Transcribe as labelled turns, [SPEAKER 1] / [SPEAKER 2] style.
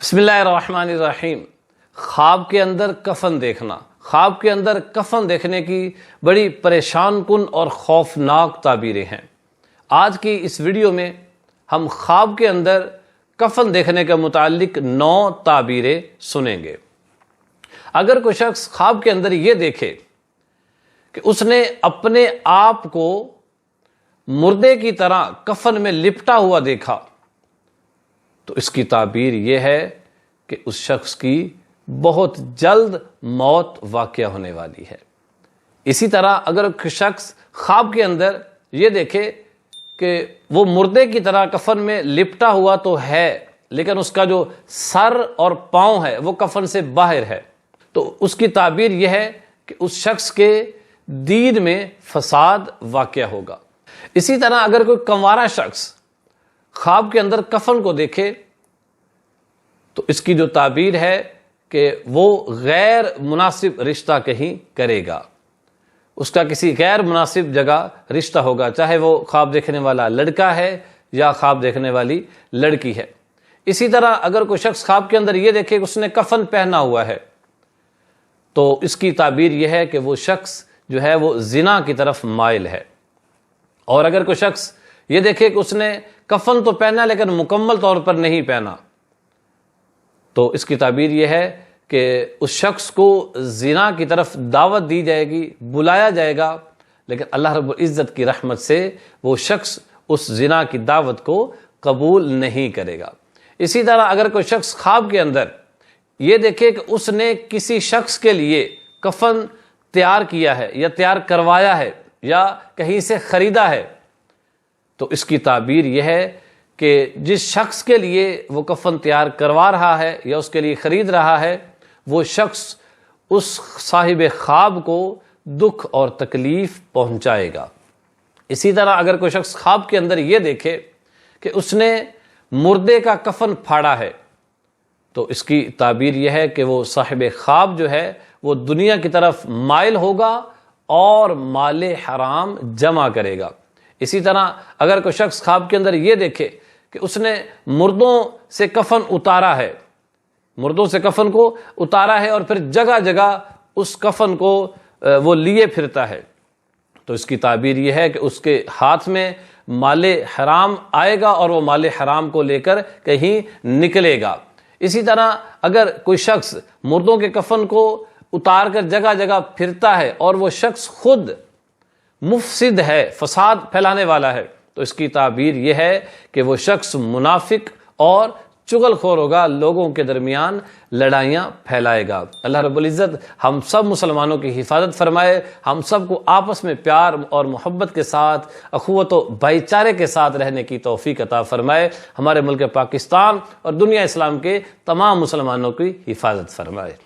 [SPEAKER 1] بسم اللہ الرحمن الرحیم۔ خواب کے اندر کفن دیکھنا، خواب کے اندر کفن دیکھنے کی بڑی پریشان کن اور خوفناک تعبیریں ہیں۔ آج کی اس ویڈیو میں ہم خواب کے اندر کفن دیکھنے کے متعلق 9 تعبیریں سنیں گے۔ اگر کوئی شخص خواب کے اندر یہ دیکھے کہ اس نے اپنے آپ کو مردے کی طرح کفن میں لپٹا ہوا دیکھا، تو اس کی تعبیر یہ ہے کہ اس شخص کی بہت جلد موت واقع ہونے والی ہے۔ اسی طرح اگر کوئی شخص خواب کے اندر یہ دیکھے کہ وہ مردے کی طرح کفن میں لپٹا ہوا تو ہے، لیکن اس کا جو سر اور پاؤں ہے وہ کفن سے باہر ہے، تو اس کی تعبیر یہ ہے کہ اس شخص کے دین میں فساد واقع ہوگا۔ اسی طرح اگر کوئی کنوارا شخص خواب کے اندر کفن کو دیکھے تو اس کی جو تعبیر ہے کہ وہ غیر مناسب رشتہ کہیں کرے گا، اس کا کسی غیر مناسب جگہ رشتہ ہوگا، چاہے وہ خواب دیکھنے والا لڑکا ہے یا خواب دیکھنے والی لڑکی ہے۔ اسی طرح اگر کوئی شخص خواب کے اندر یہ دیکھے کہ اس نے کفن پہنا ہوا ہے تو اس کی تعبیر یہ ہے کہ وہ شخص جو ہے وہ زنا کی طرف مائل ہے۔ اور اگر کوئی شخص یہ دیکھے کہ اس نے کفن تو پہنا لیکن مکمل طور پر نہیں پہنا، تو اس کی تعبیر یہ ہے کہ اس شخص کو زنا کی طرف دعوت دی جائے گی، بلایا جائے گا، لیکن اللہ رب العزت کی رحمت سے وہ شخص اس زنا کی دعوت کو قبول نہیں کرے گا۔ اسی طرح اگر کوئی شخص خواب کے اندر یہ دیکھے کہ اس نے کسی شخص کے لیے کفن تیار کیا ہے یا تیار کروایا ہے یا کہیں سے خریدا ہے، تو اس کی تعبیر یہ ہے کہ جس شخص کے لیے وہ کفن تیار کروا رہا ہے یا اس کے لیے خرید رہا ہے، وہ شخص اس صاحب خواب کو دکھ اور تکلیف پہنچائے گا۔ اسی طرح اگر کوئی شخص خواب کے اندر یہ دیکھے کہ اس نے مردے کا کفن پھاڑا ہے، تو اس کی تعبیر یہ ہے کہ وہ صاحب خواب جو ہے وہ دنیا کی طرف مائل ہوگا اور مال حرام جمع کرے گا۔ اسی طرح اگر کوئی شخص خواب کے اندر یہ دیکھے کہ اس نے مردوں سے کفن اتارا ہے، مردوں سے کفن کو اتارا ہے اور پھر جگہ جگہ اس کفن کو وہ لیے پھرتا ہے، تو اس کی تعبیر یہ ہے کہ اس کے ہاتھ میں مال حرام آئے گا اور وہ مال حرام کو لے کر کہیں نکلے گا۔ اسی طرح اگر کوئی شخص مردوں کے کفن کو اتار کر جگہ جگہ پھرتا ہے اور وہ شخص خود مفسد ہے، فساد پھیلانے والا ہے، تو اس کی تعبیر یہ ہے کہ وہ شخص منافق اور چغل خور ہوگا، لوگوں کے درمیان لڑائیاں پھیلائے گا۔ اللہ رب العزت ہم سب مسلمانوں کی حفاظت فرمائے، ہم سب کو آپس میں پیار اور محبت کے ساتھ، اخوت و بھائی چارے کے ساتھ رہنے کی توفیق عطا فرمائے، ہمارے ملک پاکستان اور دنیا اسلام کے تمام مسلمانوں کی حفاظت فرمائے۔